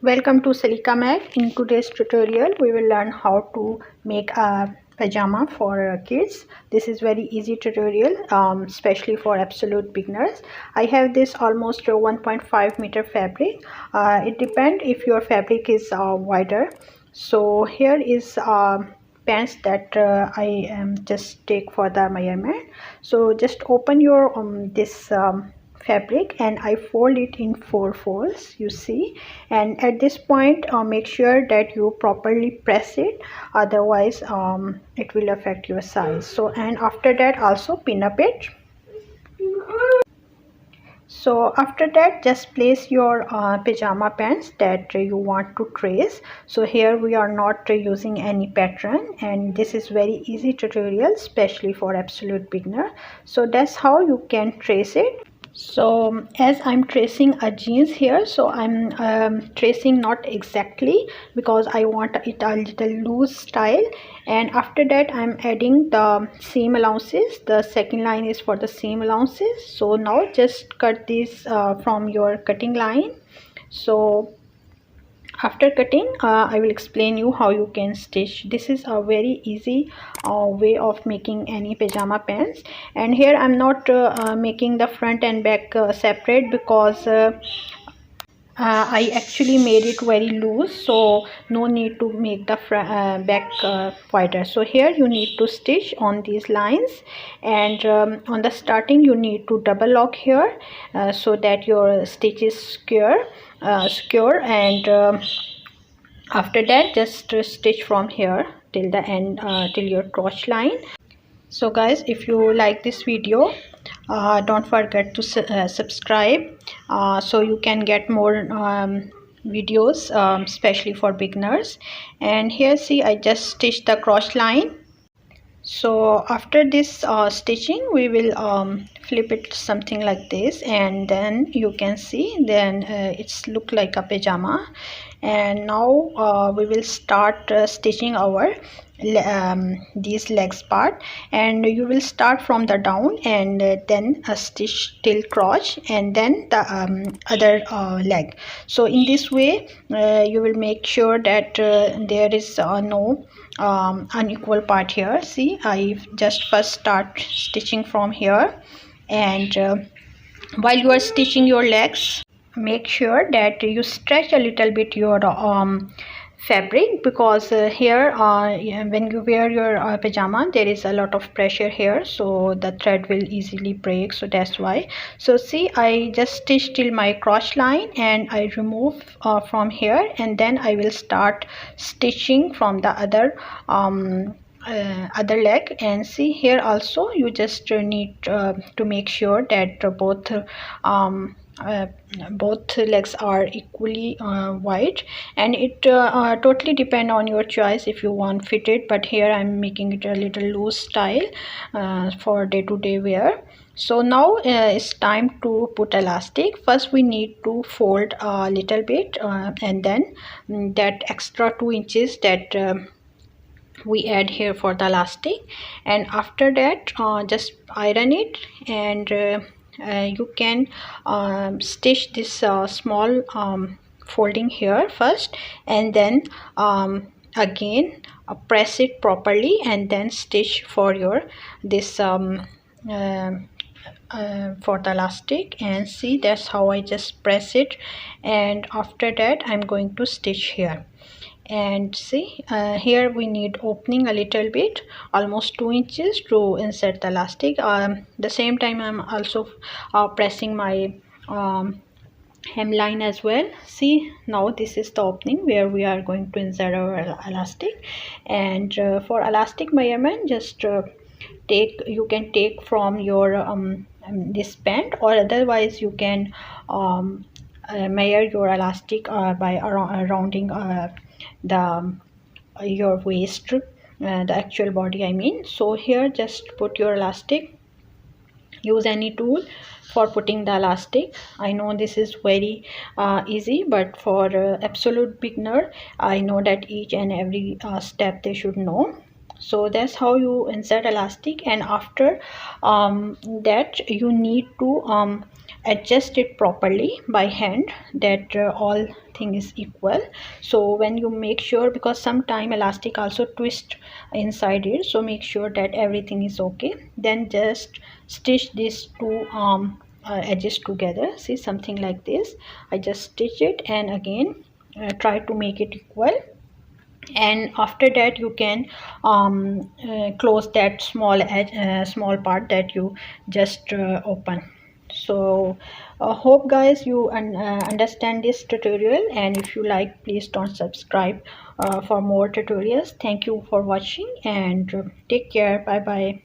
Welcome to Salika Mag. In today's tutorial, we will learn how to make a pajama for kids. This is very easy tutorial, especially for absolute beginners. I have this almost 1.5 meter fabric. It depends if your fabric is wider. So here is pants that I just take for the measurement. So just open your this fabric and I fold it in 4 folds, you see, and at this point make sure that you properly press it, otherwise it will affect your size. So and after that also pin up it. So after that just place your pajama pants that you want to trace. So here we are not using any pattern, and this is very easy tutorial, especially for absolute beginner. So that's how you can trace it. So as I'm tracing a jeans here, so I'm tracing not exactly because I want it a little loose style, and after that I'm adding the seam allowances. The second line is for the seam allowances. So now just cut this from your cutting line. So after cutting I will explain you how you can stitch. This is a very easy way of making any pajama pants, and here I'm not making the front and back separate because I actually made it very loose, so no need to make the back wider. So here you need to stitch on these lines, and on the starting you need to double lock here so that your stitch is secure, and after that just stitch from here till the end, till your crotch line. So guys, if you like this video, don't forget to subscribe so you can get more videos, especially for beginners. And here see, I just stitched the crotch line. So after this stitching we will flip it something like this, and then you can see then it's look like a pajama. And now we will start stitching our these legs part, and you will start from the down and then stitch till crotch and then the other leg. So in this way you will make sure that there is no unequal part here. See, I just first start stitching from here, and while you are stitching your legs, make sure that you stretch a little bit your fabric, because here when you wear your pajama there is a lot of pressure here, so the thread will easily break. So that's why. So see, I just stitch till my crotch line and I remove from here, and then I will start stitching from the other other leg. And see, here also you just need to make sure that both legs are equally wide, and it totally depend on your choice if you want fitted, but here I'm making it a little loose style for day-to-day wear. So now it's time to put elastic. First we need to fold a little bit and then that extra 2 inches that we add here for the elastic, and after that just iron it, and you can stitch this small folding here first, and then again press it properly and then stitch for your this for the elastic. And see, that's how I just press it, and after that I'm going to stitch here. And see, here we need opening a little bit, almost 2 inches to insert the elastic. The same time I'm also pressing my hemline as well. See, now this is the opening where we are going to insert our elastic. And for elastic measurement, just you can take from your this band, or otherwise you can measure your elastic by rounding the your waist, the actual body I mean. So here just put your elastic, use any tool for putting the elastic. I know this is very easy, but for absolute beginner I know that each and every step they should know. So that's how you insert elastic, and after that you need to adjust it properly by hand, that all thing is equal. So when you make sure, because sometime elastic also twist inside it, so make sure that everything is okay. Then just stitch these two edges together. See, something like this. I just stitch it and again try to make it equal. And after that you can close that small edge, small part that you just open. So hope guys you understand this tutorial, and if you like, please don't subscribe for more tutorials. Thank you for watching, and take care. Bye bye.